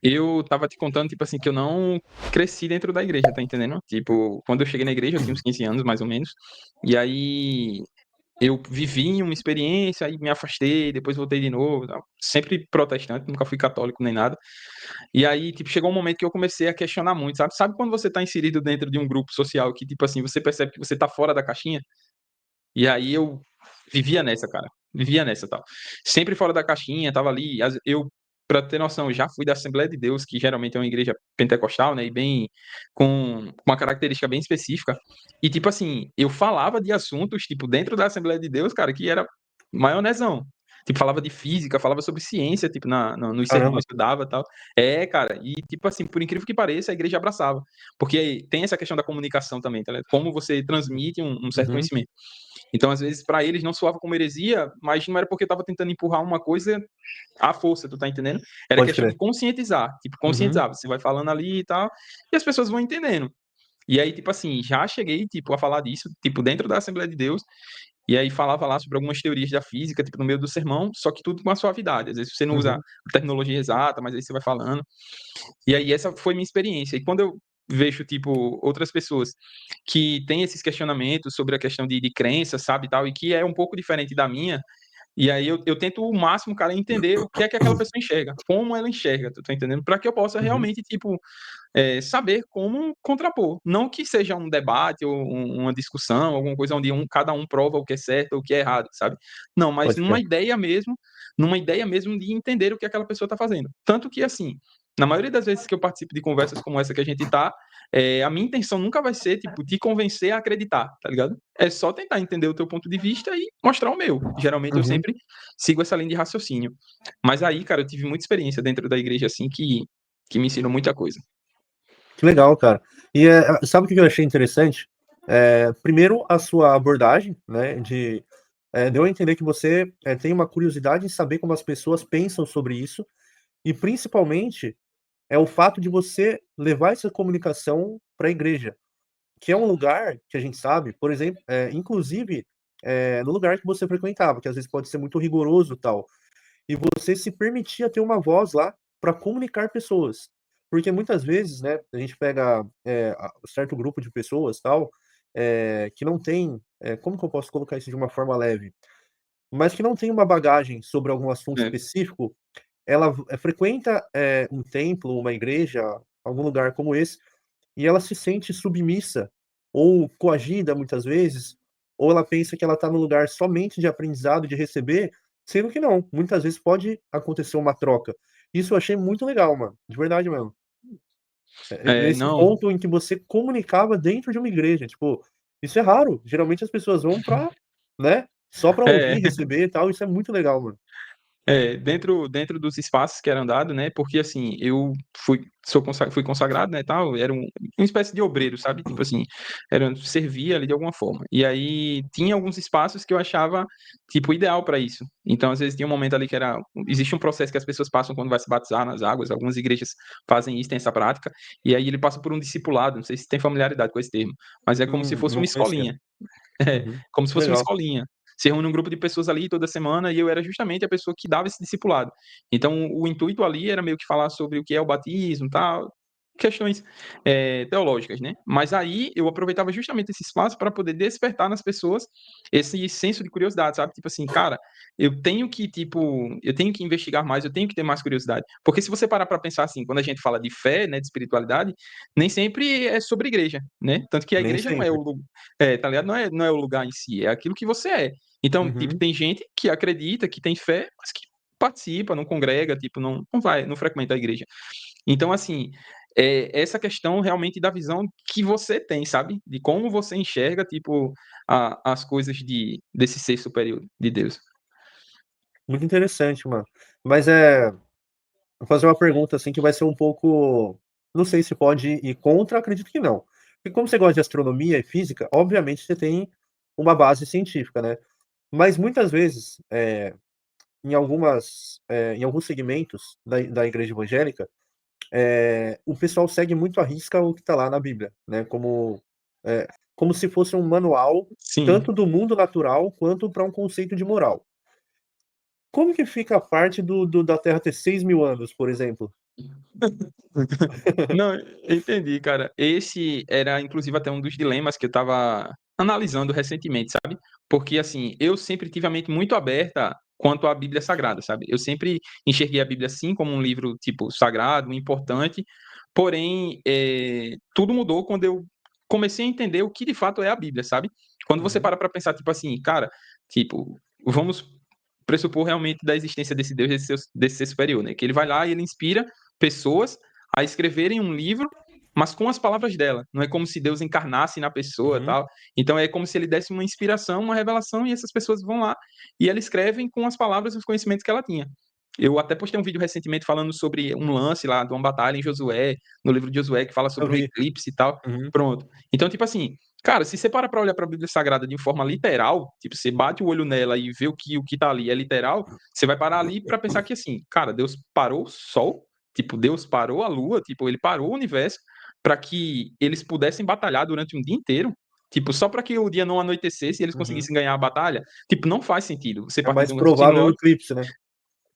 eu tava te contando, tipo assim, que eu não cresci dentro da igreja, tá entendendo? Tipo, quando eu cheguei na igreja, eu tinha uns 15 anos, mais ou menos. E aí eu vivi uma experiência, aí me afastei, depois voltei de novo, tal. Sempre protestante, nunca fui católico nem nada. E aí, tipo, chegou um momento que eu comecei a questionar muito, sabe? Sabe quando você tá inserido dentro de um grupo social que, tipo assim, você percebe que você tá fora da caixinha? E aí eu vivia nessa, cara. Vivia nessa, tal. Sempre fora da caixinha, tava ali. Eu, pra ter noção, eu já fui da Assembleia de Deus, que geralmente é uma igreja pentecostal, né? E bem, com uma característica bem específica. E, tipo assim, eu falava de assuntos, tipo, dentro da Assembleia de Deus, cara, que era maionezão. Tipo, falava de física, falava sobre ciência, tipo, nos Caramba. sermões que eu dava e tal. É, cara, e, tipo assim, por incrível que pareça, a igreja abraçava. Porque tem essa questão da comunicação também, tá ligado? Como você transmite um certo Uhum, conhecimento. Então, às vezes, para eles não soava como heresia, mas não era porque eu tava tentando empurrar uma coisa à força, tu tá entendendo? Era pode questão de crer. conscientizar, tipo, Uhum, conscientizar, você vai falando ali e tal, e as pessoas vão entendendo. E aí, tipo assim, já cheguei, tipo, a falar disso, tipo, dentro da Assembleia de Deus, e aí falava lá sobre algumas teorias da física, tipo, no meio do sermão, só que tudo com a suavidade. Às vezes você não usa uhum, a terminologia exata, mas aí você vai falando. E aí essa foi minha experiência. E quando eu vejo, tipo, outras pessoas que têm esses questionamentos sobre a questão de crença, sabe, e tal, e que é um pouco diferente da minha, e aí eu tento o máximo, cara, entender o que é que aquela pessoa enxerga, como ela enxerga, tu tá entendendo? Para que eu possa uhum, realmente, tipo, saber como contrapor. Não que seja um debate ou uma discussão, alguma coisa onde cada um prova o que é certo ou o que é errado, sabe? Não, mas pode crer. numa ideia mesmo de entender o que aquela pessoa está fazendo. Tanto que, assim, na maioria das vezes que eu participo de conversas como essa que a gente tá, a minha intenção nunca vai ser, tipo, te convencer a acreditar, tá ligado? É só tentar entender o teu ponto de vista e mostrar o meu. Geralmente eu Uhum. sempre sigo essa linha de raciocínio. Mas aí, cara, eu tive muita experiência dentro da igreja, assim, que me ensinou muita coisa. Que legal, cara. E sabe o que eu achei interessante? Primeiro, a sua abordagem, né? Deu a entender que você tem uma curiosidade em saber como as pessoas pensam sobre isso, e principalmente é o fato de você levar essa comunicação para a igreja, que é um lugar que a gente sabe, por exemplo, inclusive no lugar que você frequentava, que às vezes pode ser muito rigoroso e tal. E você se permitia ter uma voz lá para comunicar pessoas. Porque muitas vezes, né, a gente pega certo grupo de pessoas tal, que não tem, como que eu posso colocar isso de uma forma leve? Mas que não tem uma bagagem sobre algum assunto É. específico, ela frequenta um templo, uma igreja, algum lugar como esse, e ela se sente submissa ou coagida muitas vezes, ou ela pensa que ela está no lugar somente de aprendizado, de receber, sendo que não, muitas vezes pode acontecer uma troca. Isso eu achei muito legal, mano, de verdade mesmo. Nesse Não, ponto em que você comunicava dentro de uma igreja, tipo, isso é raro, geralmente as pessoas vão pra, né, só pra ouvir, é, receber e tal, isso é muito legal, mano. dentro dos espaços que eram dados, né? Porque assim, eu fui consagrado, né, tal, era uma espécie de obreiro, sabe? Tipo assim, servia ali de alguma forma. E aí tinha alguns espaços que eu achava tipo ideal para isso. Então, às vezes tinha um momento ali que existe um processo que as pessoas passam quando vai se batizar nas águas, algumas igrejas fazem isso, tem essa prática, e aí ele passa por um discipulado, não sei se tem familiaridade com esse termo, mas é como se fosse Não uma conhecia. escolinha. É, Uhum. como se fosse uma Legal. escolinha. Se reúne um grupo de pessoas ali toda semana e eu era justamente a pessoa que dava esse discipulado. Então, o intuito ali era meio que falar sobre o que é o batismo, tal, questões teológicas, né? Mas aí eu aproveitava justamente esse espaço para poder despertar nas pessoas esse senso de curiosidade, sabe? Tipo assim, cara, eu tenho que investigar mais, eu tenho que ter mais curiosidade. Porque se você parar para pensar assim, quando a gente fala de fé, né, de espiritualidade, nem sempre é sobre igreja, né? Tanto que a Nem igreja não é sempre. tá ligado? Não é o lugar em si, é aquilo que você é. Então, tipo, Uhum. tem gente que acredita, que tem fé, mas que participa, não congrega, tipo, não vai, não frequenta a igreja. Então, assim, essa questão realmente da visão que você tem, sabe? De como você enxerga, tipo, as coisas desse ser superior de Deus. Muito interessante, mano. Mas vou fazer uma pergunta assim que vai ser um pouco. Não sei se pode ir contra, acredito que não. Porque como você gosta de astronomia e física, obviamente você tem uma base científica, né? Mas muitas vezes, em alguns segmentos da igreja evangélica, o pessoal segue muito à risca o que está lá na Bíblia, né? É, como se fosse um manual Sim. tanto do mundo natural quanto para um conceito de moral. Como que fica a parte da Terra ter 6.000 anos, por exemplo? Não, eu entendi, cara. Esse era, inclusive, até um dos dilemas que eu estava analisando recentemente, sabe? Porque, assim, eu sempre tive a mente muito aberta quanto à Bíblia Sagrada, sabe? Eu sempre enxerguei a Bíblia, assim, como um livro, tipo, sagrado, importante. Porém, tudo mudou quando eu comecei a entender o que de fato é a Bíblia, sabe? Quando você Uhum, para pensar, tipo assim, cara, tipo, vamos pressupor realmente da existência desse Deus, desse ser superior, né? Que ele vai lá e ele inspira pessoas a escreverem um livro, mas com as palavras dela. Não é como se Deus encarnasse na pessoa, uhum, tal. Então é como se ele desse uma inspiração, uma revelação, e essas pessoas vão lá e elas escrevem com as palavras e os conhecimentos que ela tinha. Eu até postei um vídeo recentemente falando sobre um lance lá de uma batalha em Josué, no livro de Josué, que fala eu sobre um vi. eclipse e tal. Uhum, Pronto. Então, tipo assim, cara, se você para pra olhar pra Bíblia Sagrada de forma literal, tipo, você bate o olho nela e vê o que tá ali é literal, você vai parar ali pra pensar que assim, cara, Deus parou o sol, tipo, Deus parou a lua, tipo, ele parou o universo para que eles pudessem batalhar durante um dia inteiro. Tipo, só para que o dia não anoitecesse e eles uhum. conseguissem ganhar a batalha. Tipo, não faz sentido. Você É partir mais de um raciocínio provável o lógico, eclipse, né?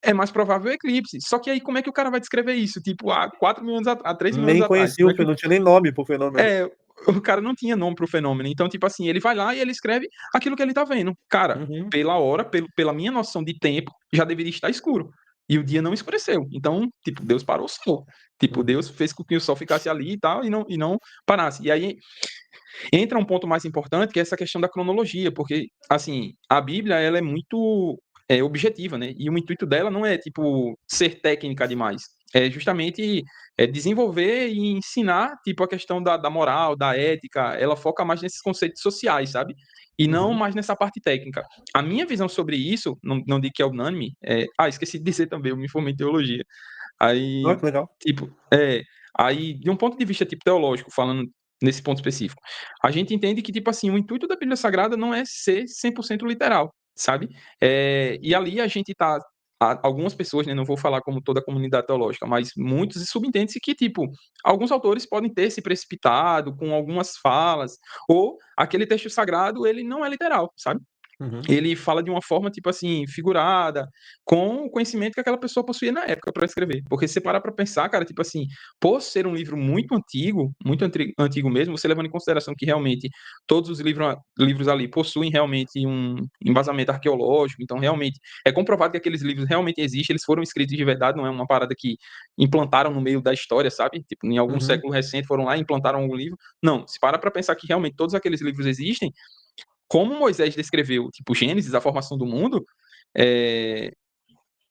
é mais provável o eclipse. Só que aí como é que o cara vai descrever isso? Tipo, há 4 mil anos, há 3 mil anos Nem atrás. conhecia Como o é que fenômeno, não tinha nem nome pro fenômeno. é, o cara não tinha nome pro fenômeno. Então, tipo assim, ele vai lá e ele escreve aquilo que ele tá vendo. Cara, Uhum, pela hora, pela minha noção de tempo, já deveria estar escuro. E o dia não escureceu. Então, tipo, Deus parou o sol. Tipo, uhum, Deus fez com que o sol ficasse ali e tal, e não parasse. E aí entra um ponto mais importante, que é essa questão da cronologia, porque, assim, a Bíblia, ela é muito objetiva, né? E o intuito dela não é, tipo, ser técnica demais. É justamente desenvolver e ensinar, tipo, a questão da moral, da ética. Ela foca mais nesses conceitos sociais, sabe? E não uhum. mais nessa parte técnica. A minha visão sobre isso, não digo que é unânime, esqueci de dizer também, eu me formei em teologia. Olha Aí, que legal. tipo, aí, de um ponto de vista, tipo, teológico, falando nesse ponto específico, a gente entende que, tipo assim, o intuito da Bíblia Sagrada não é ser 100% literal, sabe? E ali a gente tá, algumas pessoas, né, não vou falar como toda a comunidade teológica, mas muitos subentende-se que, tipo, alguns autores podem ter se precipitado com algumas falas, ou aquele texto sagrado, ele não é literal, sabe? Uhum, Ele fala de uma forma, tipo assim, figurada, com o conhecimento que aquela pessoa possuía na época para escrever. Porque se você parar para pensar, cara, tipo assim, por ser um livro muito antigo mesmo, você levando em consideração que realmente todos os livros ali possuem realmente um embasamento arqueológico, então realmente é comprovado que aqueles livros realmente existem, eles foram escritos de verdade, não é uma parada que implantaram no meio da história, sabe? Tipo, em algum uhum, século recente foram lá e implantaram algum livro. Não, se parar para pensar que realmente todos aqueles livros existem, como Moisés descreveu, tipo, Gênesis, a formação do mundo, é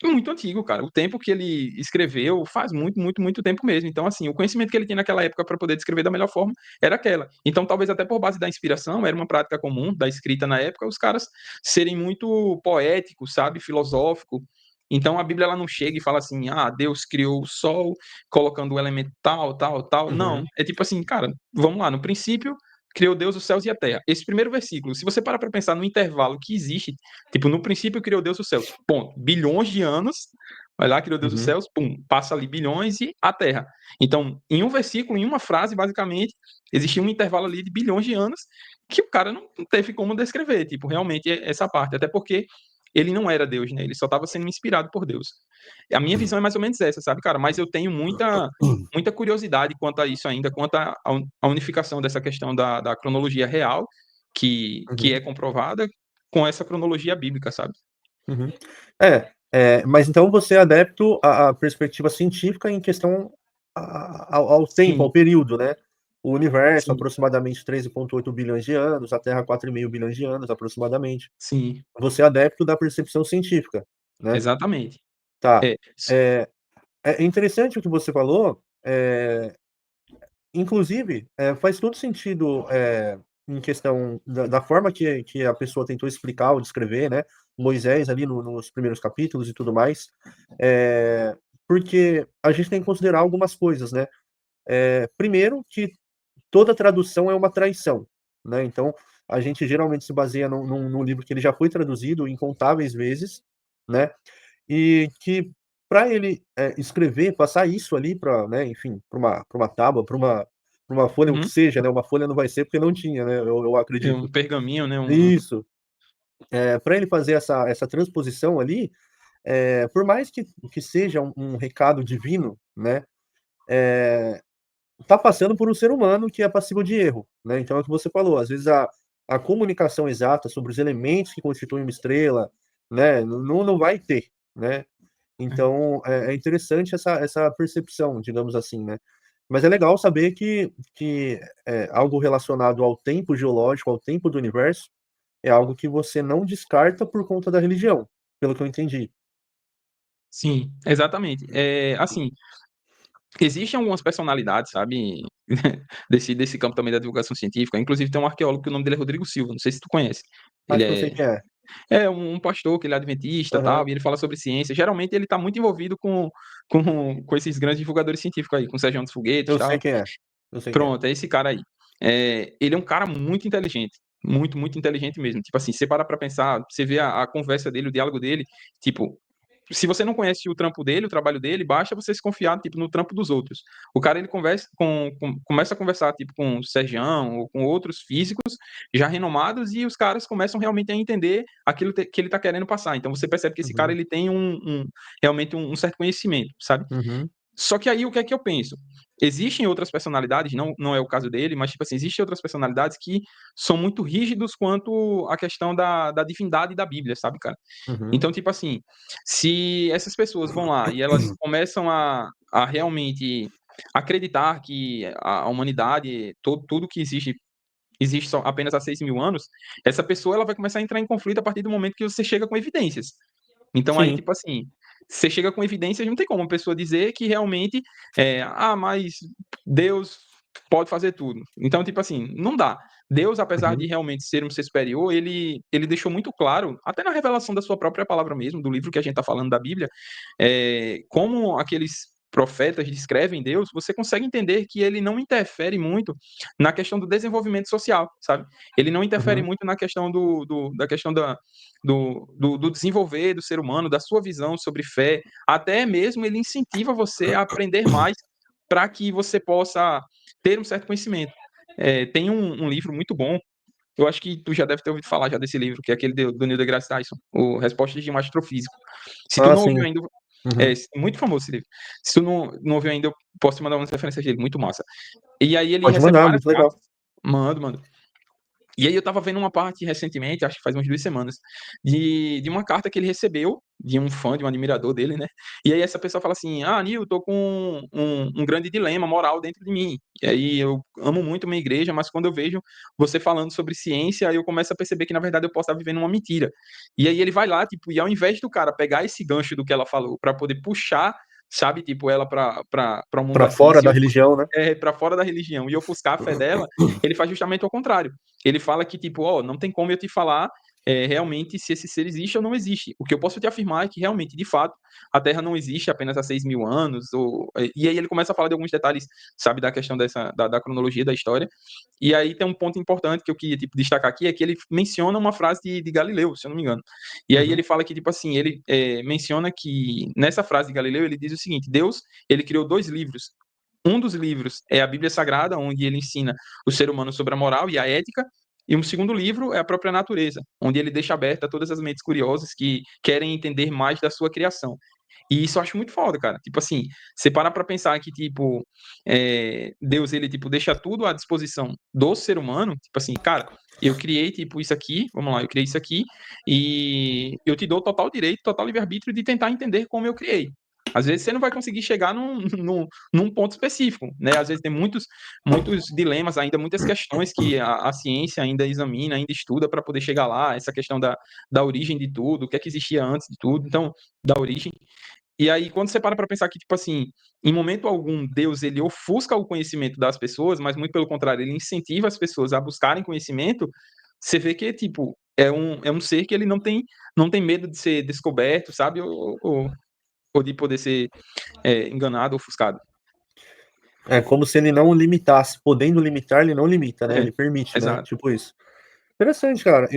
muito antigo, cara. O tempo que ele escreveu faz muito, muito, muito tempo mesmo. Então, assim, o conhecimento que ele tinha naquela época para poder descrever da melhor forma era aquela. Então, talvez até por base da inspiração, era uma prática comum da escrita na época, os caras serem muito poéticos, sabe, filosófico. Então, a Bíblia ela não chega e fala assim: "Ah, Deus criou o sol colocando o elemento tal, tal, tal". Não, uhum, é tipo assim, cara, vamos lá, no princípio criou Deus os céus e a terra. Esse primeiro versículo, se você parar para pensar no intervalo que existe, tipo, no princípio criou Deus os céus, ponto. Bilhões de anos, vai lá, criou Deus os uhum, céus, pum, passa ali bilhões e a terra. Então, em um versículo, em uma frase, basicamente, existia um intervalo ali de bilhões de anos que o cara não teve como descrever, tipo, realmente essa parte, até porque ele não era Deus, né? Ele só estava sendo inspirado por Deus. A minha visão é mais ou menos essa, sabe, cara? Mas eu tenho muita curiosidade quanto a isso ainda, quanto à unificação dessa questão da cronologia real, que uhum, é comprovada, com essa cronologia bíblica, sabe? uhum. Mas então você é adepto à perspectiva científica em questão ao tempo, Sim, ao período, né? O universo, sim, aproximadamente 13,8 bilhões de anos, a Terra 4,5 bilhões de anos, aproximadamente. sim, Você é adepto da percepção científica, né? exatamente. Tá. É, É, é interessante o que você falou, inclusive, faz todo sentido, em questão da forma que a pessoa tentou explicar ou descrever, né, Moisés ali nos primeiros capítulos e tudo mais, porque a gente tem que considerar algumas coisas, né. Primeiro que toda tradução é uma traição, né, então a gente geralmente se baseia num livro que ele já foi traduzido incontáveis vezes, né, e que para ele, escrever, passar isso ali para, né, enfim, para uma tábua, para uma folha, o que uhum, seja, né, uma folha não vai ser, porque não tinha, né, eu é um acredito. pergaminho, né? Isso. Pra ele fazer essa transposição ali, por mais que seja um recado divino, né, tá passando por um ser humano que é passível de erro, né. Então é o que você falou, às vezes a comunicação exata sobre os elementos que constituem uma estrela, né, não vai ter, né. Então é interessante essa percepção, digamos assim, né. Mas é legal saber que algo relacionado ao tempo geológico, ao tempo do universo, é algo que você não descarta por conta da religião, pelo que eu entendi. Sim, exatamente. Assim, existem algumas personalidades, sabe, desse campo também da divulgação científica, inclusive tem um arqueólogo que o nome dele é Rodrigo Silva, não sei se tu conhece. Ele Acho que eu sei quem é. é um pastor que ele é adventista, Aham. tal, e ele fala sobre ciência. Geralmente ele tá muito envolvido com esses grandes divulgadores científicos aí, com o Sérgio dos Foguetes, Eu sei tal. quem é. Eu sei quem é. Pronto, é esse cara aí. Ele é um cara muito inteligente, muito, muito inteligente mesmo. Tipo assim, você para pra pensar, você vê a conversa dele, o diálogo dele, tipo, se você não conhece o trampo dele, o trabalho dele, basta você se confiar, tipo, no trampo dos outros. O cara, ele começa a conversar, tipo, com o Sergião ou com outros físicos já renomados e os caras começam realmente a entender aquilo que ele tá querendo passar. Então você percebe que esse cara, Uhum, ele tem realmente um certo conhecimento, sabe? uhum, Só que aí o que é que eu penso? Existem outras personalidades, não é o caso dele, mas tipo assim, existem outras personalidades que são muito rígidos quanto à questão da divindade da Bíblia, sabe, cara? uhum, Então, tipo assim, se essas pessoas vão lá e elas começam a realmente acreditar que a humanidade, tudo que existe só apenas há 6.000 anos, essa pessoa ela vai começar a entrar em conflito a partir do momento que você chega com evidências. Então aí, sim. tipo assim, você chega com evidências, não tem como uma pessoa dizer que realmente, mas Deus pode fazer tudo. Então, tipo assim, não dá. Deus, apesar de Uhum, realmente ser um ser superior, ele deixou muito claro, até na revelação da sua própria palavra mesmo, do livro que a gente está falando da Bíblia, como aqueles profetas descrevem Deus, você consegue entender que ele não interfere muito na questão do desenvolvimento social, sabe? Ele não interfere uhum, muito na questão da questão do desenvolver do ser humano, da sua visão sobre fé, até mesmo ele incentiva você a aprender mais para que você possa ter um certo conhecimento. Tem um livro muito bom, eu acho que tu já deve ter ouvido falar já desse livro, que é aquele do Neil deGrasse Tyson, o Respostas de um Astrofísico. Se tu ah, não ouviu sim. ainda, Uhum. muito famoso esse livro. Se tu não ouviu ainda, eu posso te mandar umas referências dele, muito massa. E aí ele Pode recebe mandar, várias muito legal. cartas. Mando. E aí eu estava vendo uma parte recentemente, acho que faz umas 2 semanas, de uma carta que ele recebeu de um fã, de um admirador dele, né? E aí essa pessoa fala assim: "Ah, Nil, eu tô com um grande dilema moral dentro de mim. E aí eu amo muito minha igreja, mas quando eu vejo você falando sobre ciência, aí eu começo a perceber que na verdade eu posso estar vivendo uma mentira". E aí ele vai lá, tipo, e ao invés do cara pegar esse gancho do que ela falou para poder puxar, sabe, tipo, ela para o mundo Pra da fora ciência da religião, né? para fora da religião e ofuscar a fé dela, ele faz justamente ao contrário. Ele fala que, tipo, ó, não tem como eu te falar realmente se esse ser existe ou não existe. O que eu posso te afirmar é que realmente, de fato, a Terra não existe apenas há 6.000 anos. E aí ele começa a falar de alguns detalhes, sabe, da questão da cronologia da história. E aí tem um ponto importante que eu queria tipo, destacar aqui, é que ele menciona uma frase de Galileu, se eu não me engano. E aí ele Uhum, fala que, tipo assim, ele menciona que nessa frase de Galileu, ele diz o seguinte: Deus, ele criou 2 livros. Um dos livros é a Bíblia Sagrada, onde ele ensina o ser humano sobre a moral e a ética, e um segundo livro é a própria natureza, onde ele deixa aberta todas as mentes curiosas que querem entender mais da sua criação. E isso eu acho muito foda, cara. Tipo assim, você parar pra pensar que, tipo, Deus, ele, tipo, deixa tudo à disposição do ser humano, tipo assim, cara, eu criei, tipo, isso aqui, vamos lá, eu criei isso aqui, e eu te dou total direito, total livre-arbítrio de tentar entender como eu criei. Às vezes você não vai conseguir chegar num ponto específico, né? Às vezes tem muitos dilemas ainda, muitas questões que a ciência ainda examina, ainda estuda para poder chegar lá, essa questão da origem de tudo, o que é que existia antes de tudo, então, da origem. E aí, quando você para pensar que, tipo assim, em momento algum, Deus, ele ofusca o conhecimento das pessoas, mas muito pelo contrário, ele incentiva as pessoas a buscarem conhecimento, você vê que, tipo, é um ser que ele não tem medo de ser descoberto, sabe? Ou de poder ser enganado, ofuscado. é como se ele não limitasse, podendo limitar, ele não limita, né, É, ele permite, né, exato. tipo isso. Interessante, cara,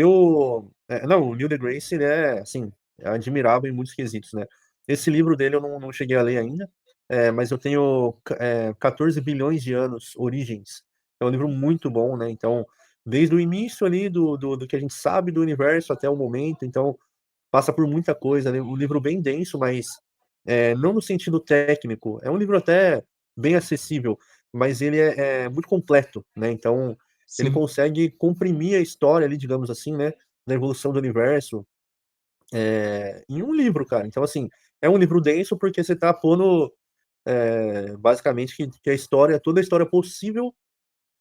não, o Neil deGrasse ele é, assim, é admirável em muitos quesitos, né. Esse livro dele eu não cheguei a ler ainda, mas eu tenho 14 bilhões de anos, Origens, é um livro muito bom, né, então, desde o início ali do que a gente sabe do universo até o momento, então, passa por muita coisa, né, um livro bem denso, mas não no sentido técnico, é um livro até bem acessível, mas ele é muito completo, né? Então, ele Sim, consegue comprimir a história ali, digamos assim, né? Da evolução do universo, em um livro, cara. Então, assim, é um livro denso porque você tá pondo, basicamente, que a história, toda a história possível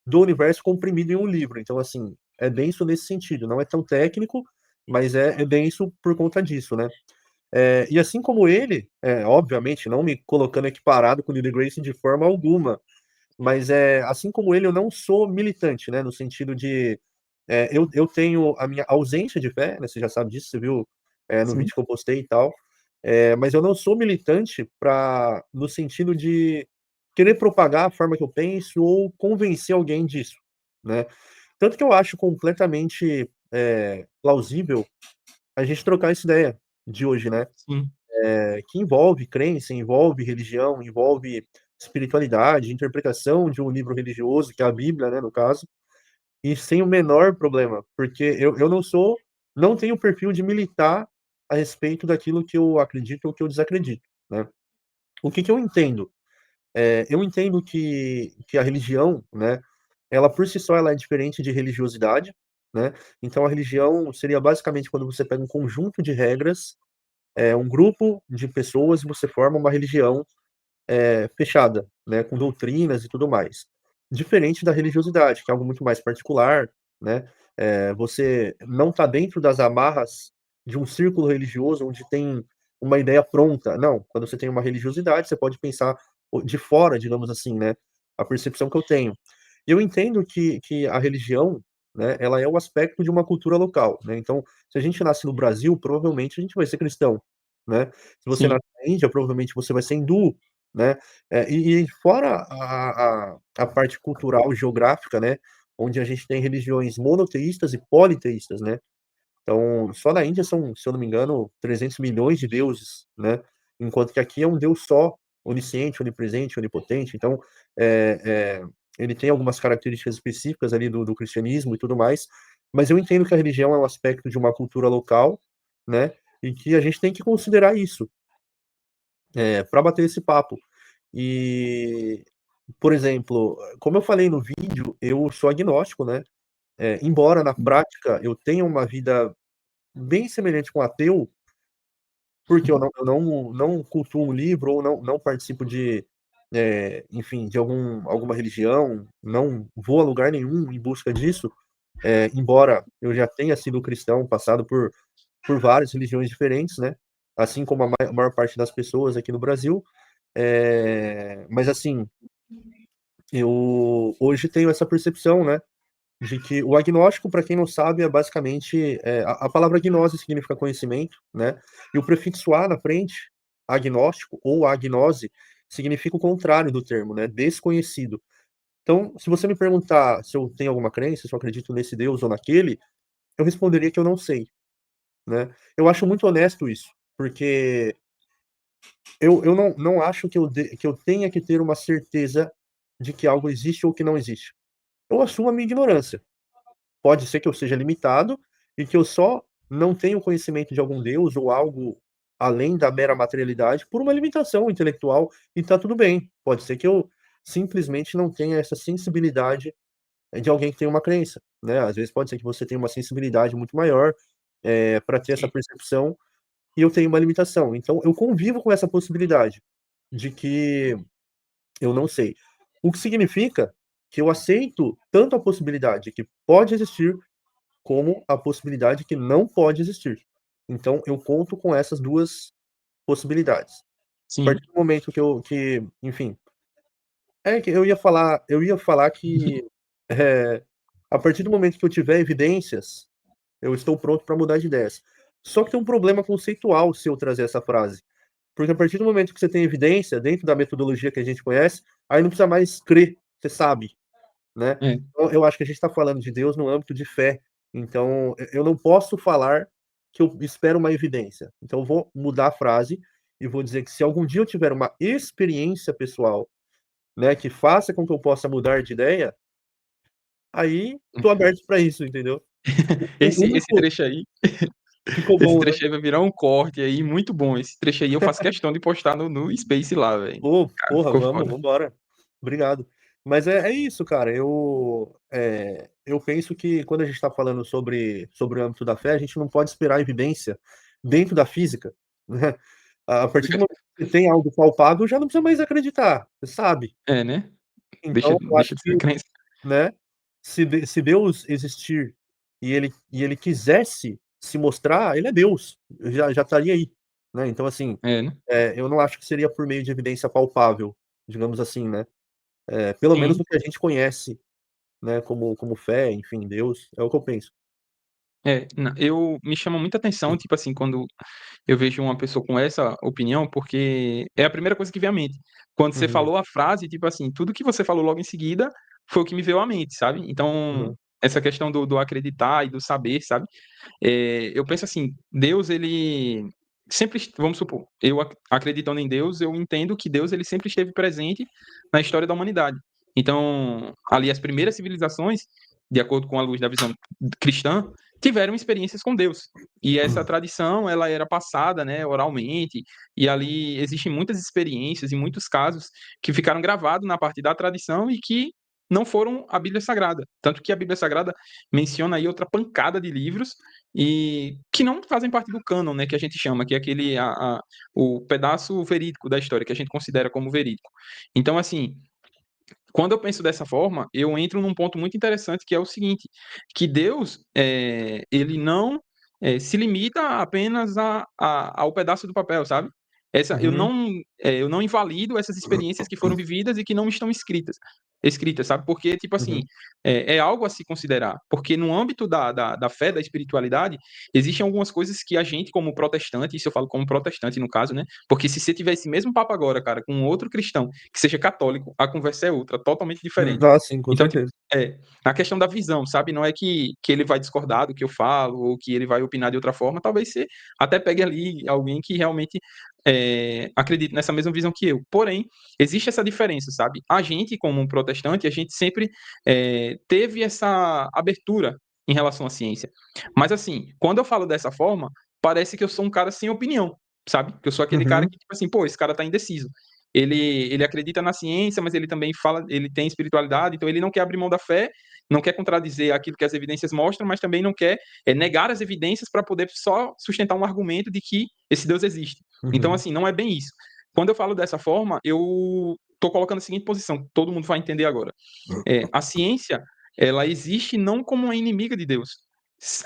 do universo comprimido em um livro. Então, assim, é denso nesse sentido. Não é tão técnico, mas é denso por conta disso, né? E assim como ele, obviamente, não me colocando equiparado com o Neil deGrasse de forma alguma, mas assim como ele, eu não sou militante, né? No sentido de eu tenho a minha ausência de fé, né? Você já sabe disso, você viu no sim, vídeo que eu postei e tal. Mas eu não sou militante no sentido de querer propagar a forma que eu penso ou convencer alguém disso, né? Tanto que eu acho completamente plausível a gente trocar essa ideia de hoje, né? sim, Que envolve crença, envolve religião, envolve espiritualidade, interpretação de um livro religioso, que é a Bíblia, né, no caso, e sem o menor problema, porque eu não tenho perfil de militar a respeito daquilo que eu acredito ou que eu desacredito, né? O que que eu entendo? Eu entendo que a religião, né, ela por si só ela é diferente de religiosidade, né? Então a religião seria basicamente quando você pega um conjunto de regras, um grupo de pessoas e você forma uma religião fechada, né, com doutrinas e tudo mais. Diferente da religiosidade, que é algo muito mais particular, né? Você não está dentro das amarras de um círculo religioso onde tem uma ideia pronta. Não, quando você tem uma religiosidade, você pode pensar de fora, digamos assim, né? A percepção que eu tenho. Eu entendo que a religião, né, ela é o aspecto de uma cultura local, né? Então, se a gente nasce no Brasil, provavelmente a gente vai ser cristão, né? Se você sim, nasce na Índia, provavelmente você vai ser hindu, né? E fora a parte cultural, geográfica, né? Onde a gente tem religiões monoteístas e politeístas, né? Então, só na Índia são, se eu não me engano, 300 milhões de deuses, né? Enquanto que aqui é um Deus só, onisciente, onipresente, onipotente. Então, é, é, ele tem algumas características específicas ali do cristianismo e tudo mais, mas eu entendo que a religião é um aspecto de uma cultura local, né? E que a gente tem que considerar isso, para bater esse papo. E, por exemplo, como eu falei no vídeo, eu sou agnóstico, né? Embora na prática eu tenha uma vida bem semelhante com ateu, porque eu não cultuo um livro ou não participo enfim, de alguma religião, não vou a lugar nenhum em busca disso, embora eu já tenha sido cristão, passado por várias religiões diferentes, né? Assim como a maior parte das pessoas aqui no Brasil. Mas assim, eu hoje tenho essa percepção, né, de que o agnóstico, para quem não sabe, é basicamente a palavra gnose significa conhecimento, né? E o prefixo a na frente, agnóstico ou agnose, significa o contrário do termo, né? Desconhecido. Então, se você me perguntar se eu tenho alguma crença, se eu acredito nesse Deus ou naquele, eu responderia que eu não sei, né? Eu acho muito honesto isso, porque eu não acho que eu tenha que ter uma certeza de que algo existe ou que não existe. Eu assumo a minha ignorância. Pode ser que eu seja limitado e que eu só não tenho conhecimento de algum Deus ou algo além da mera materialidade por uma limitação intelectual e tá tudo bem. Pode ser que eu simplesmente não tenha essa sensibilidade de alguém que tem uma crença, né? Às vezes pode ser que você tenha uma sensibilidade muito maior para ter essa sim, percepção e eu tenho uma limitação. Então eu convivo com essa possibilidade de que eu não sei. O que significa que eu aceito tanto a possibilidade que pode existir como a possibilidade que não pode existir. Então, eu conto com essas duas possibilidades. A sim. partir do momento enfim, que eu ia falar que é, a partir do momento que eu tiver evidências, eu estou pronto para mudar de ideias. Só que tem um problema conceitual se eu trazer essa frase. Porque a partir do momento que você tem evidência, dentro da metodologia que a gente conhece, aí não precisa mais crer, você sabe, né? É. Então, eu acho que a gente está falando de Deus no âmbito de fé. Então, eu não posso falar que eu espero uma evidência. Então, eu vou mudar a frase e vou dizer que se algum dia eu tiver uma experiência pessoal, né, que faça com que eu possa mudar de ideia, aí tô aberto para isso, entendeu? O Esse único, trecho aí. Ficou Esse bom, né? trecho aí vai virar um corte aí muito bom. Esse trecho aí eu faço questão de postar no Space lá, velho. Pô, Cara, porra, ficou vamos, foda. vambora. Obrigado. Mas é isso, cara. Eu penso que quando a gente está falando sobre o âmbito da fé, a gente não pode esperar evidência dentro da física, né? A partir do momento que você tem algo palpável, já não precisa mais acreditar, você sabe. É, né? Então, eu acho Deixa de ser que, crença. né, se Deus existir e ele quisesse se mostrar, ele é Deus, já estaria aí, né? Então, assim, É, né? eu não acho que seria por meio de evidência palpável, digamos assim, né? Pelo menos Sim. do que a gente conhece, né, como fé, enfim, Deus, é o que eu penso. Eu me chama muita atenção, tipo assim, quando eu vejo uma pessoa com essa opinião, porque é a primeira coisa que vem à mente. Quando você Uhum, falou a frase, tipo assim, tudo que você falou logo em seguida foi o que me veio à mente, sabe? Então, uhum, essa questão do acreditar e do saber, sabe? Eu penso assim, Deus, ele sempre, vamos supor, acreditando em Deus, eu entendo que Deus, ele sempre esteve presente na história da humanidade. Então, ali as primeiras civilizações, de acordo com a luz da visão cristã, tiveram experiências com Deus. E essa tradição, ela era passada, né, oralmente, e ali existem muitas experiências e muitos casos que ficaram gravados na parte da tradição e que não foram a Bíblia Sagrada. Tanto que a Bíblia Sagrada menciona aí outra pancada de livros e que não fazem parte do cânon, né, que a gente chama, que é o pedaço verídico da história que a gente considera como verídico. Então, assim, quando eu penso dessa forma, eu entro num ponto muito interessante que é o seguinte, que Deus, ele não se limita apenas ao pedaço do papel, sabe? uhum, Eu não invalido essas experiências que foram vividas e que não estão escritas, sabe? Porque, tipo assim, uhum, é algo a se considerar. Porque no âmbito da fé, da espiritualidade, existem algumas coisas que a gente, como protestante, isso eu falo como protestante no caso, né? Porque se você tiver esse mesmo papo agora, cara, com outro cristão que seja católico, a conversa é outra, totalmente diferente. ah, sim, com Então, tipo, certeza. a questão da visão, sabe? Não é que ele vai discordar do que eu falo ou que ele vai opinar de outra forma, talvez você até pegue ali alguém que realmente acredite nessa mesma visão que eu. Porém, existe essa diferença, sabe? A gente, como um protestante, a gente sempre teve essa abertura em relação à ciência. Mas, assim, quando eu falo dessa forma, parece que eu sou um cara sem opinião, sabe? Que eu sou aquele cara Uhum, que, tipo assim, pô, esse cara tá indeciso. Ele acredita na ciência, mas ele também fala, ele tem espiritualidade, então ele não quer abrir mão da fé, não quer contradizer aquilo que as evidências mostram, mas também não quer negar as evidências para poder só sustentar um argumento de que esse Deus existe. Então, uhum, assim, não é bem isso. Quando eu falo dessa forma, eu estou colocando a seguinte posição, todo mundo vai entender agora. A ciência, ela existe não como uma inimiga de Deus.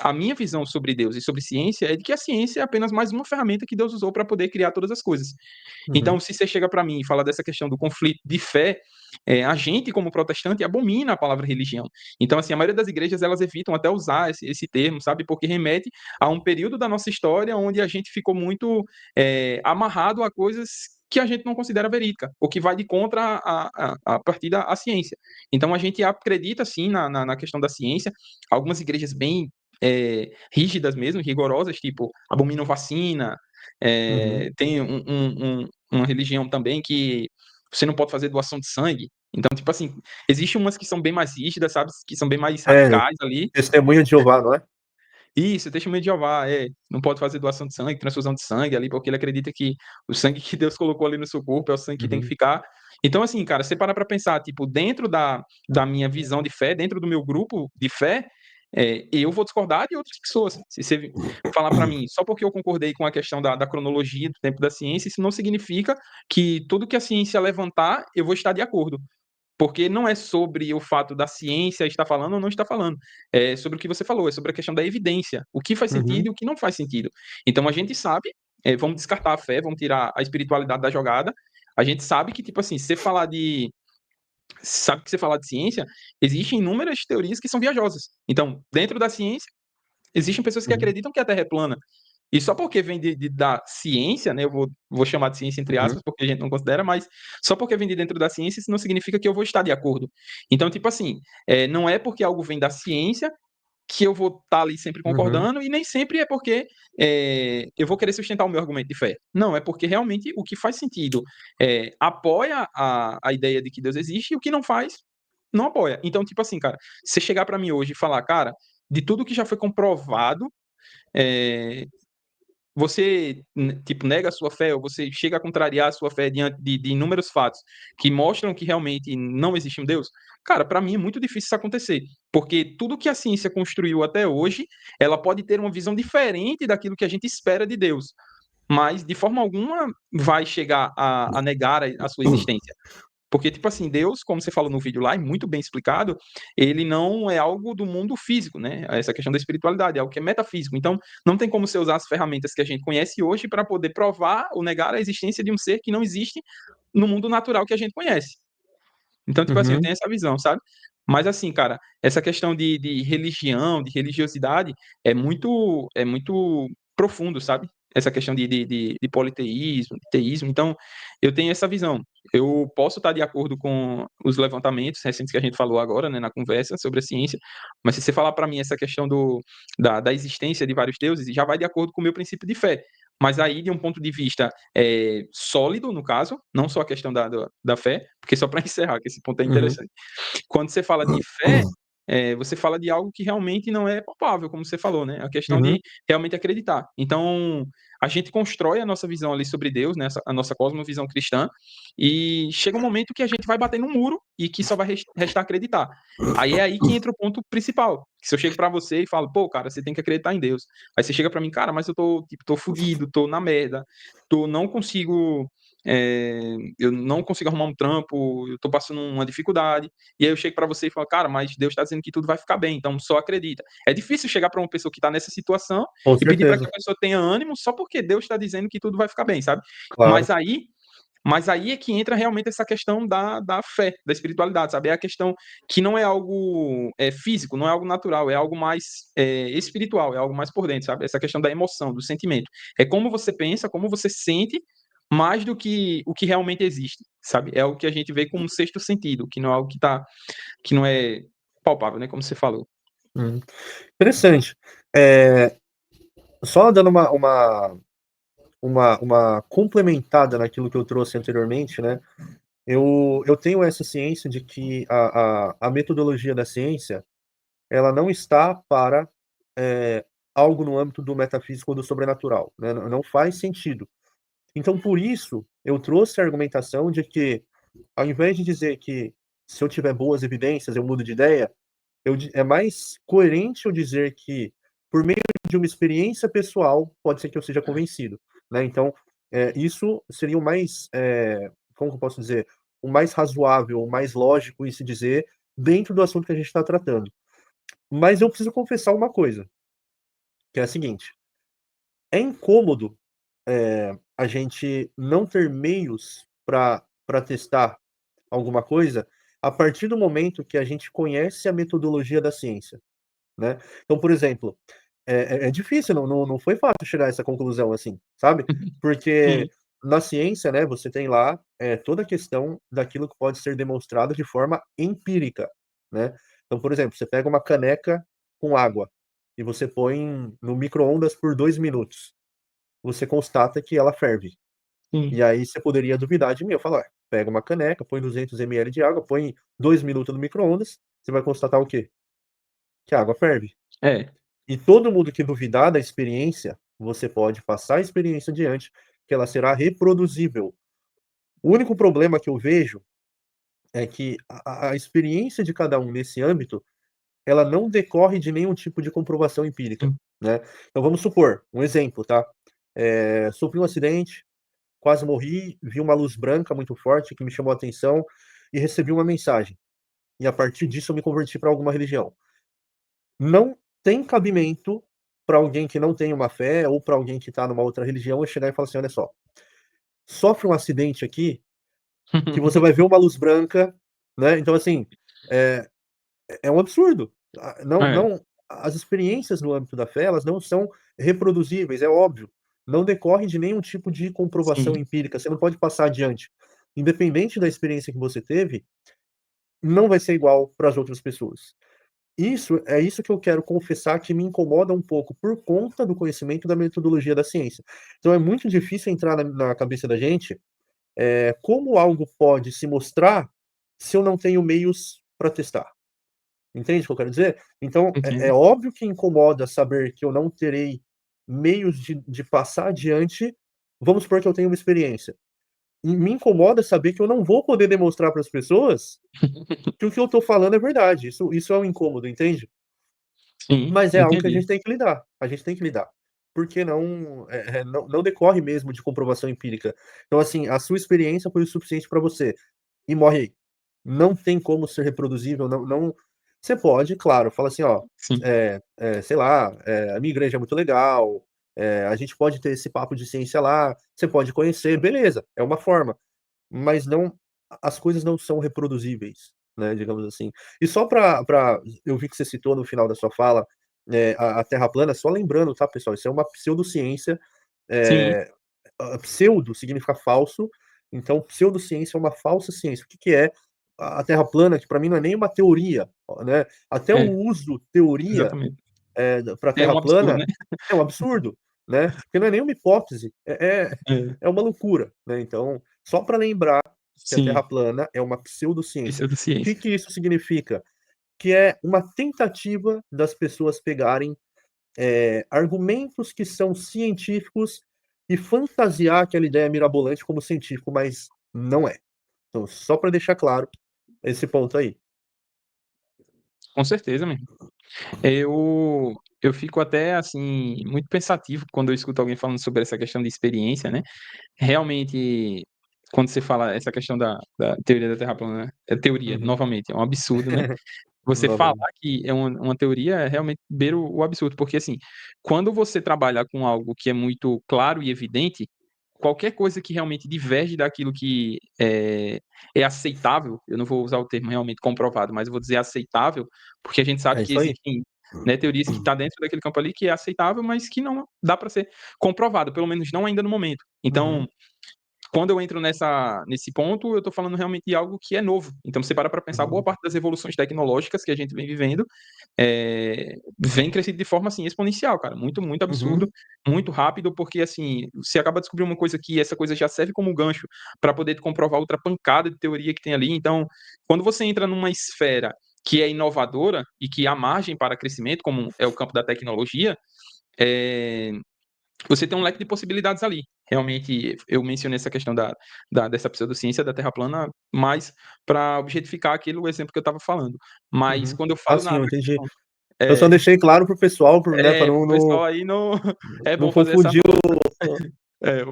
A minha visão sobre Deus e sobre ciência é de que a ciência é apenas mais uma ferramenta que Deus usou para poder criar todas as coisas. uhum, Então, se você chega para mim e fala dessa questão do conflito de fé, a gente, como protestante, abomina a palavra religião. Então, assim, a maioria das igrejas, elas evitam até usar esse termo, sabe? Porque remete a um período da nossa história onde a gente ficou muito amarrado a coisas que a gente não considera verídica, ou que vai de contra a partir da ciência. Então, a gente acredita, sim, na questão da ciência. Algumas igrejas bem rígidas mesmo, rigorosas, tipo, abominam vacina, uhum. tem uma religião também que você não pode fazer doação de sangue. Então, tipo assim, existem umas que são bem mais rígidas, sabe? Que são bem mais É, radicais ali. testemunha de Jeová, não é? Isso, testemunho de Jeová, não pode fazer doação de sangue, transfusão de sangue ali, porque ele acredita que o sangue que Deus colocou ali no seu corpo é o sangue que tem que Uhum, ficar. Então, assim, cara, você parar pra pensar, tipo, dentro da minha visão de fé, dentro do meu grupo de fé, eu vou discordar de outras pessoas. Se você falar pra mim, só porque eu concordei com a questão da cronologia, do tempo da ciência, isso não significa que tudo que a ciência levantar, eu vou estar de acordo. Porque não é sobre o fato da ciência estar falando ou não estar falando. É sobre o que você falou, é sobre a questão da evidência. O que faz sentido uhum, e o que não faz sentido. Então a gente sabe, vamos descartar a fé, vamos tirar a espiritualidade da jogada. A gente sabe que, tipo assim, se você falar de. Sabe que você falar de ciência, existem inúmeras teorias que são viajosas. Então, dentro da ciência, existem pessoas que uhum, acreditam que a Terra é plana. E só porque vem da ciência, né? Eu vou chamar de ciência entre uhum, aspas, porque a gente não considera, mas só porque vem de dentro da ciência, isso não significa que eu vou estar de acordo. Então, tipo assim, não é porque algo vem da ciência que eu vou estar ali sempre uhum, concordando, e nem sempre é porque eu vou querer sustentar o meu argumento de fé. Não, é porque realmente o que faz sentido apoia a ideia de que Deus existe, e o que não faz, não apoia. Então, tipo assim, cara, se você chegar para mim hoje e falar, cara, de tudo que já foi comprovado é, você, tipo, nega a sua fé, ou você chega a contrariar a sua fé diante de inúmeros fatos que mostram que realmente não existe um Deus, cara, para mim é muito difícil isso acontecer, porque tudo que a ciência construiu até hoje, ela pode ter uma visão diferente daquilo que a gente espera de Deus, mas de forma alguma vai chegar a negar a sua existência. Porque, tipo assim, Deus, como você falou no vídeo lá, e muito bem explicado, ele não é algo do mundo físico, né? Essa questão da espiritualidade, é algo que é metafísico. Então, não tem como você usar as ferramentas que a gente conhece hoje para poder provar ou negar a existência de um ser que não existe no mundo natural que a gente conhece. Então, tipo assim, eu Uhum, tenho essa visão, sabe? Mas assim, cara, essa questão de religião, de religiosidade, é muito profundo, sabe? Essa questão de politeísmo, de teísmo. Então, eu tenho essa visão. Eu posso estar de acordo com os levantamentos recentes que a gente falou agora, né, na conversa sobre a ciência, mas se você falar para mim essa questão da existência de vários deuses, já vai de acordo com o meu princípio de fé. Mas aí, de um ponto de vista sólido, no caso, não só a questão da fé, porque só para encerrar, que esse ponto é uhum, interessante. Quando você fala de fé, você fala de algo que realmente não é palpável, como você falou, né? A questão uhum, de realmente acreditar. Então, a gente constrói a nossa visão ali sobre Deus, né? A nossa cosmovisão cristã, e chega um momento que a gente vai bater no muro e que só vai restar acreditar. Aí é aí que entra o ponto principal. Se eu chego para você e falo, pô, cara, você tem que acreditar em Deus. Aí você chega para mim, cara, mas eu tô, tipo, tô fudido, tô na merda, não consigo eu não consigo arrumar um trampo, eu tô passando uma dificuldade, e aí eu chego para você e falo, cara, mas Deus está dizendo que tudo vai ficar bem, então só acredita. É difícil chegar para uma pessoa que está nessa situação com e pedir para que certeza, a pessoa tenha ânimo só porque Deus está dizendo que tudo vai ficar bem, sabe? claro. Mas aí, mas aí é que entra realmente essa questão da fé, da espiritualidade, sabe? É a questão que não é algo físico, não é algo natural, é algo mais espiritual, é algo mais por dentro, sabe? Essa questão da emoção, do sentimento. É como você pensa, como você sente, mais do que o que realmente existe, sabe? É o que a gente vê como um sexto sentido, que não é algo que não é palpável, né? Como você falou. Uhum. Interessante. É, só dando uma complementada naquilo que eu trouxe anteriormente, né? Eu tenho essa ciência de que a metodologia da ciência, ela não está para algo no âmbito do metafísico ou do sobrenatural, né? Não faz sentido. Então, por isso, eu trouxe a argumentação de que, ao invés de dizer que se eu tiver boas evidências eu mudo de ideia, é mais coerente eu dizer que, por meio de uma experiência pessoal, pode ser que eu seja convencido, né? Então, isso seria o mais, como que eu posso dizer, o mais razoável, o mais lógico em se dizer dentro do assunto que a gente está tratando. Mas eu preciso confessar uma coisa, que é a seguinte: é incômodo a gente não ter meios para testar alguma coisa a partir do momento que a gente conhece a metodologia da ciência, né? Então, por exemplo, é difícil, não foi fácil chegar a essa conclusão assim, sabe? Porque Sim. na ciência, né, você tem lá toda a questão daquilo que pode ser demonstrado de forma empírica, né? Então, por exemplo, você pega uma caneca com água e você põe no micro-ondas por 2 minutos, você constata que ela ferve. Sim. E aí você poderia duvidar de mim, eu falo: "Ué, pega uma caneca, põe 200 ml de água, põe 2 minutos no micro-ondas, você vai constatar o quê? Que a água ferve". É. E todo mundo que duvidar da experiência, você pode passar a experiência adiante, que ela será reproduzível. O único problema que eu vejo é que a experiência de cada um nesse âmbito, ela não decorre de nenhum tipo de comprovação empírica, Sim. né. Então vamos supor, um exemplo, tá, sofri um acidente, quase morri, vi uma luz branca muito forte que me chamou a atenção e recebi uma mensagem. E a partir disso eu me converti para alguma religião. Não tem cabimento para alguém que não tem uma fé ou para alguém que está numa outra religião eu chegar e falar assim: "Olha só, sofre um acidente aqui, que você vai ver uma luz branca", né. Então assim, é é um absurdo. É. As experiências no âmbito da fé, elas não são reproduzíveis, é óbvio. Não decorre de nenhum tipo de comprovação Sim. empírica, você não pode passar adiante. Independente da experiência que você teve, não vai ser igual para as outras pessoas. Isso que eu quero confessar que me incomoda um pouco por conta do conhecimento da metodologia da ciência. Então é muito difícil entrar na cabeça da gente, como algo pode se mostrar se eu não tenho meios para testar. Entende o que eu quero dizer? Então, é Entendo. óbvio que incomoda saber que eu não terei meios de passar adiante. Vamos supor que eu tenho uma experiência. E me incomoda saber que eu não vou poder demonstrar para as pessoas que o que eu estou falando é verdade. Isso é um incômodo, entende? Sim, Mas é algo que a entendi. gente tem que lidar, a gente tem que lidar, porque não decorre mesmo de comprovação empírica. Então, assim, a sua experiência foi o suficiente para você, e morre aí. Não tem como ser reproduzível, não você pode, claro, fala assim: "Ó, Sim, sei lá, a minha igreja é muito legal, a gente pode ter esse papo de ciência lá, você pode conhecer", beleza, é uma forma, mas não, as coisas não são reproduzíveis, né, digamos assim. E só para eu vi que você citou no final da sua fala, a Terra plana, só lembrando, tá, pessoal, isso é uma pseudociência, sim, eh, pseudo significa falso, então pseudociência é uma falsa ciência. O que que é a Terra plana, que para mim não é nem uma teoria, né, até o é, uso teoria, exatamente. para É Terra um absurdo, plana né. é um absurdo, né, porque não é nem uma hipótese, É, é uma loucura, né. Então, só para lembrar que a Terra sim, plana é uma pseudociência. O que pseudociência. que isso significa? Que é uma tentativa das pessoas pegarem, argumentos que são científicos e fantasiar aquela ideia mirabolante como científico, mas não é. Então, só para deixar claro esse ponto aí. Com certeza, mesmo. Eu fico até, assim, muito pensativo quando eu escuto alguém falando sobre essa questão de experiência, né. Realmente, quando você fala essa questão da teoria da Terra plana, né, é teoria, Uhum. novamente, é um absurdo, né. Você falar Novamente. que é uma teoria é realmente beira o absurdo, porque, assim, quando você trabalha com algo que é muito claro e evidente, qualquer coisa que realmente diverge daquilo que é aceitável, eu não vou usar o termo realmente comprovado, mas eu vou dizer aceitável, porque a gente sabe É que isso aí. existem, né, teorias que tá dentro daquele campo ali que é aceitável, mas que não dá para ser comprovado, pelo menos não ainda no momento. Então, Uhum, quando eu entro nesse ponto, eu estou falando realmente de algo que é novo. Então, você para pensar, boa uhum, parte das evoluções tecnológicas que a gente vem vivendo, vem crescendo de forma, assim, exponencial, cara, muito, muito absurdo, uhum, muito rápido, porque, assim, você acaba descobrindo uma coisa que essa coisa já serve como gancho para poder comprovar outra pancada de teoria que tem ali. Então, quando você entra numa esfera que é inovadora e que há margem para crescimento, como é o campo da tecnologia, eh você tem um leque de possibilidades ali. Realmente, eu mencionei essa questão dessa pseudociência da Terra plana mais para objetificar aquele o exemplo que eu estava falando. Mas uhum. quando eu Ah, falo sim, na eu na entendi. questão Eu só é, deixei claro pro pessoal, né, para pro pessoal aí não é não bom fazer essa confundir nota. É,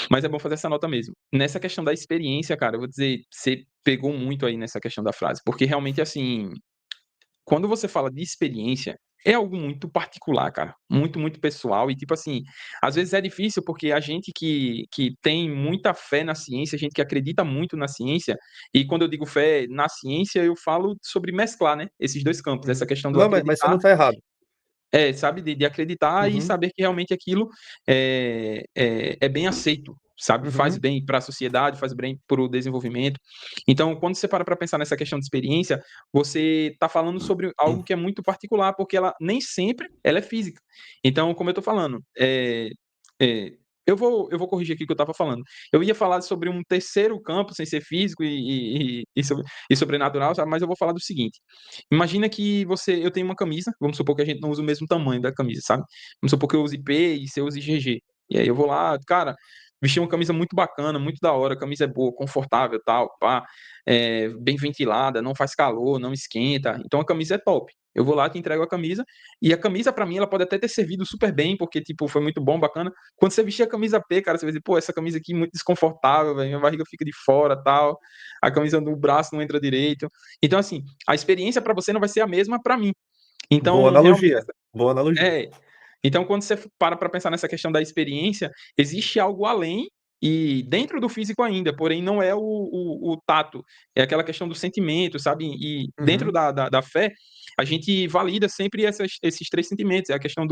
mas é bom fazer essa nota mesmo. Nessa questão da experiência, cara, eu vou dizer, você pegou muito aí nessa questão da frase, porque realmente, assim, quando você fala de experiência, é algo muito particular, cara, muito, muito pessoal e, tipo assim, às vezes é difícil, porque a gente que tem muita fé na ciência, a gente que acredita muito na ciência, e quando eu digo fé na ciência, eu falo sobre mesclar, né, esses 2 campos, essa Uhum. questão do Não, mas você acreditar não tá errado. sabe, de acreditar e Uhum, saber que realmente aquilo é bem aceito, sabe, faz uhum, bem para a sociedade, faz bem para o desenvolvimento. Então, quando você para pensar nessa questão de experiência, você está falando sobre algo que é muito particular, porque ela nem sempre ela é física. Então, como eu estou falando, eh, eu vou corrigir aqui o que eu estava falando. Eu ia falar sobre um terceiro campo, sem ser físico e sobrenatural, sabe, mas eu vou falar do seguinte: imagina que eu tenho uma camisa, vamos supor que a gente não usa o mesmo tamanho da camisa, sabe? Vamos supor que eu use P e você use GG. E aí eu vou lá, cara, vesti uma camisa muito bacana, muito da hora, a camisa é boa, confortável, tal, pá, bem ventilada, não faz calor, não esquenta. Então a camisa é top. Eu vou lá, te entrego a camisa, e a camisa pra mim ela pode até ter servido super bem, porque tipo, foi muito bom, bacana. Quando você vestir a camisa P, cara, você vai dizer, pô, essa camisa aqui é muito desconfortável, velho, minha barriga fica de fora, tal. A camisa no braço não entra direito. Então assim, a experiência para você não vai ser a mesma para mim. boa Então, realmente, analogia, boa analogia. é. Então, quando você para pensar nessa questão da experiência, existe algo além e dentro do físico ainda, porém não é o tato, é aquela questão do sentimento, sabe? E dentro Uhum, da fé, a gente valida sempre esses 3 sentimentos, é a questão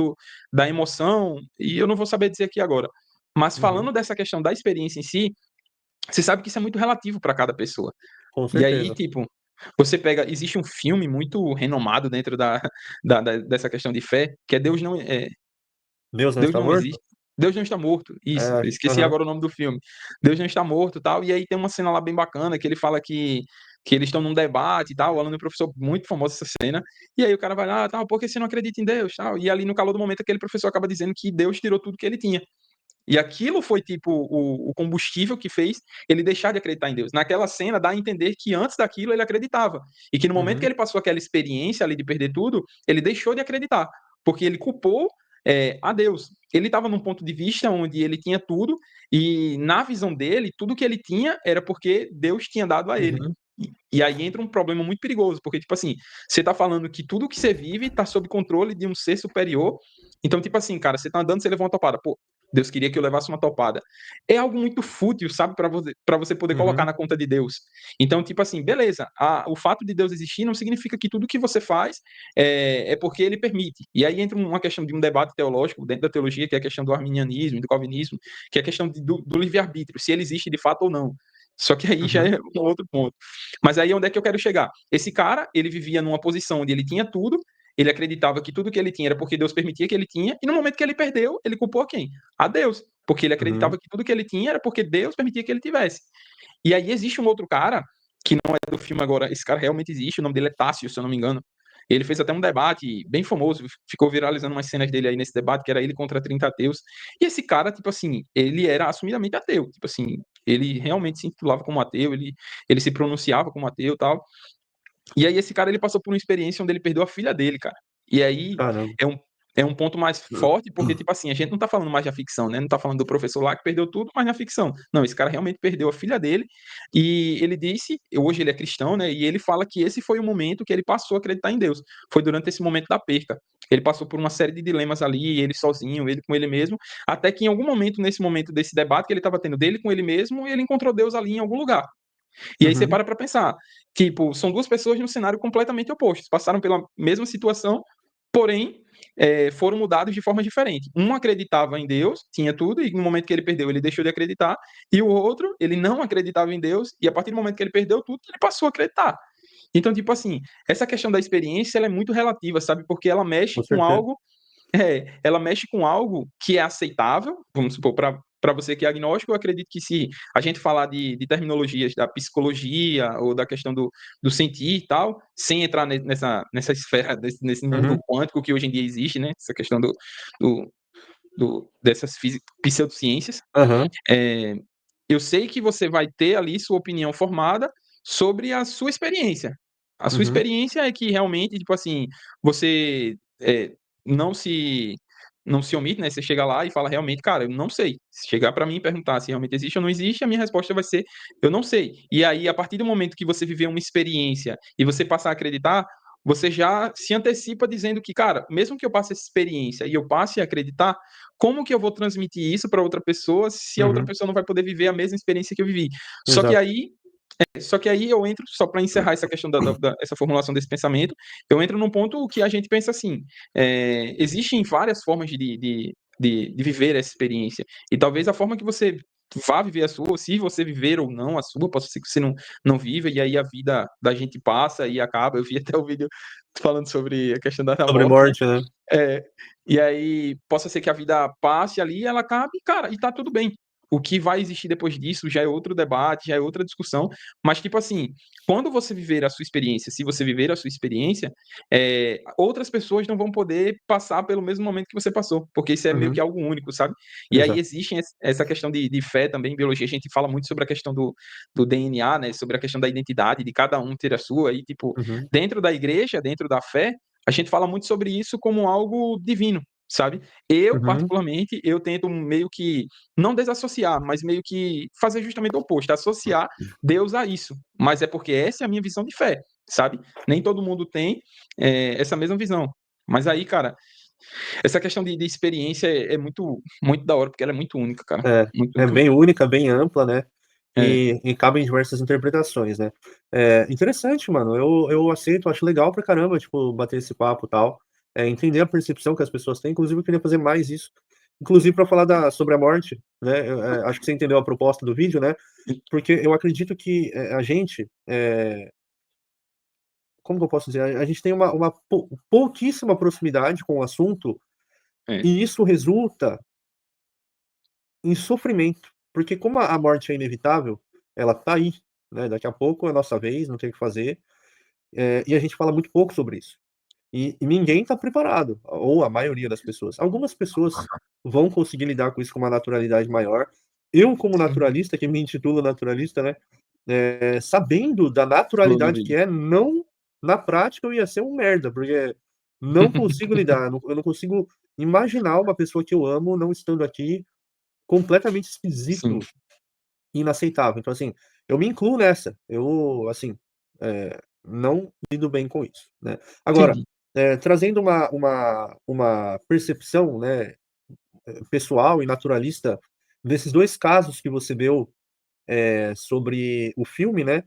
da emoção, e eu não vou saber dizer aqui agora. Mas uhum, falando dessa questão da experiência em si, você sabe que isso é muito relativo para cada pessoa. com E aí, certeza. tipo, você pega existe um filme muito renomado dentro dessa questão de fé, que é Deus não Deus está não morto? existe. Deus não está morto, isso, É, eu esqueci aham, agora o nome do filme. Deus não está morto, tal, e aí tem uma cena lá bem bacana que ele fala que que eles estão num debate e tal, o aluno e o professor, muito famoso essa cena, e aí o cara vai lá, tal, por que você não acredita em Deus, tal, e ali no calor do momento aquele professor acaba dizendo que Deus tirou tudo que ele tinha. E aquilo foi tipo o combustível que fez ele deixar de acreditar em Deus. Naquela cena dá a entender que antes daquilo ele acreditava. E que no momento que Uhum. ele passou aquela experiência ali de perder tudo, ele deixou de acreditar. Porque ele culpou a Deus. Ele estava num ponto de vista onde ele tinha tudo, e na visão dele, tudo que ele tinha era porque Deus tinha dado a ele. Uhum. E aí entra um problema muito perigoso, porque, tipo assim, você tá falando que tudo que você vive tá sob controle de um ser superior. Então, tipo assim, cara, você tá andando, você levou uma topada. Pô, Deus queria que eu levasse uma topada. É algo muito fútil, sabe, para você poder colocar Uhum. na conta de Deus. Então, tipo assim, beleza, o fato de Deus existir não significa que tudo que você faz é porque ele permite. E aí entra uma questão de um debate teológico dentro da teologia, que é a questão do arminianismo, do calvinismo, que é a questão do livre-arbítrio, se ele existe de fato ou não. Só que aí já Uhum. é um outro ponto. Mas aí onde é que eu quero chegar? Esse cara, ele vivia numa posição onde ele tinha tudo, ele acreditava que tudo que ele tinha era porque Deus permitia que ele tinha, e no momento que ele perdeu, ele culpou a quem? A Deus. Porque ele Uhum. acreditava que tudo que ele tinha era porque Deus permitia que ele tivesse. E aí existe um outro cara, que não é do filme agora, esse cara realmente existe, o nome dele é Tássio, se eu não me engano. Ele fez até um debate bem famoso, ficou viralizando umas cenas dele aí nesse debate, que era ele contra 30 ateus. E esse cara, tipo assim, ele era assumidamente ateu. Tipo assim, ele realmente se intitulava como ateu, ele se pronunciava como ateu e tal. E aí esse cara ele passou por uma experiência onde ele perdeu a filha dele, cara. E aí Caramba. é um, é um ponto mais forte, porque, tipo assim, a gente não tá falando mais da ficção, né? Não tá falando do professor lá que perdeu tudo, mas na ficção. Não, esse cara realmente perdeu a filha dele. E ele disse, hoje ele é cristão, né? E ele fala que esse foi o momento que ele passou a acreditar em Deus. Foi durante esse momento da perca. Ele passou por uma série de dilemas ali, ele sozinho, ele com ele mesmo, até que em algum momento, nesse momento desse debate que ele estava tendo dele com ele mesmo, ele encontrou Deus ali em algum lugar. E aí você Uhum. para pra pensar, tipo, são duas pessoas num cenário completamente oposto, passaram pela mesma situação, porém foram mudados de forma diferente. Um acreditava em Deus, tinha tudo, e no momento que ele perdeu, ele deixou de acreditar, e o outro, ele não acreditava em Deus, e a partir do momento que ele perdeu tudo, ele passou a acreditar. Então, tipo assim, essa questão da experiência, ela é muito relativa, sabe? Porque ela mexe Com com certeza. algo ela mexe com algo que é aceitável, vamos supor, para você que é agnóstico, eu acredito que se a gente falar de terminologias da psicologia ou da questão do sentir e tal, sem entrar nessa esfera, nesse mundo Uhum. quântico que hoje em dia existe, né? Essa questão do, dessas pseudociências, Aham. é, eu sei que você vai ter ali sua opinião formada sobre a sua experiência. A sua Uhum. experiência é que realmente, tipo assim, você não se não se omite, né? Você chega lá e fala realmente, cara, eu não sei. Se chegar para mim e perguntar se realmente existe ou não existe, a minha resposta vai ser eu não sei. E aí, a partir do momento que você viver uma experiência e você passar a acreditar, você já se antecipa dizendo que, cara, mesmo que eu passe essa experiência e eu passe a acreditar, como que eu vou transmitir isso para outra pessoa se a outra Uhum. pessoa não vai poder viver a mesma experiência que eu vivi? Só que Exato. aí, só que aí eu entro, só para encerrar essa questão essa formulação desse pensamento, eu entro num ponto que a gente pensa assim: existem várias formas de viver essa experiência, e talvez a forma que você vá viver a sua, ou se você viver ou não a sua, pode ser que você não viva, e aí a vida da gente passa e acaba. Eu vi até o vídeo falando sobre a questão da Sobre morte, né? morte, né? É, e aí possa ser que a vida passe ali, ela acabe, cara, e tá tudo bem. O que vai existir depois disso já é outro debate, já é outra discussão. Mas, tipo assim, quando você viver a sua experiência, se você viver a sua experiência, outras pessoas não vão poder passar pelo mesmo momento que você passou, porque isso é meio que Uhum. algo único, sabe? E aí Exato. existe essa questão de fé também, em biologia. A gente fala muito sobre a questão do DNA, né? Sobre a questão da identidade, de cada um ter a sua. E, tipo, Uhum. dentro da igreja, dentro da fé, a gente fala muito sobre isso como algo divino, sabe? Eu, Uhum. particularmente, eu tento meio que não desassociar, mas meio que fazer justamente o oposto, associar Deus a isso. Mas é porque essa é a minha visão de fé, sabe? Nem todo mundo tem essa mesma visão. Mas aí, cara, essa questão de experiência é muito, muito da hora, porque ela é muito única, cara. É, Muito, é muito bem única. única, bem ampla, né? É, E cabe em diversas interpretações, né? É interessante, mano. Eu aceito, acho legal pra caramba, tipo, bater esse papo e tal. Entender a percepção que as pessoas têm. Inclusive, eu queria fazer mais isso. Inclusive, para falar sobre a morte, né? Acho que você entendeu a proposta do vídeo, né? Porque eu acredito que a gente, como que eu posso dizer? A gente tem uma pouquíssima proximidade com o assunto, é, e isso resulta em sofrimento. Porque como a morte é inevitável, ela tá aí. né? Daqui a pouco é a nossa vez, não tem o que fazer. E a gente fala muito pouco sobre isso. E ninguém está preparado, ou a maioria das pessoas. Algumas pessoas vão conseguir lidar com isso com uma naturalidade maior. Eu, como Sim. naturalista, que me intitulo naturalista, né? Sabendo da naturalidade que Dolorido. é, não na prática eu ia ser um merda, porque não consigo lidar, eu não consigo imaginar uma pessoa que eu amo não estando aqui, completamente Sim, esquisito, inaceitável. Então, assim, eu me incluo nessa. Eu, assim, não lido bem com isso, né? Agora, entendi. trazendo uma percepção, né, pessoal e naturalista desses dois casos que você deu, sobre o filme, né?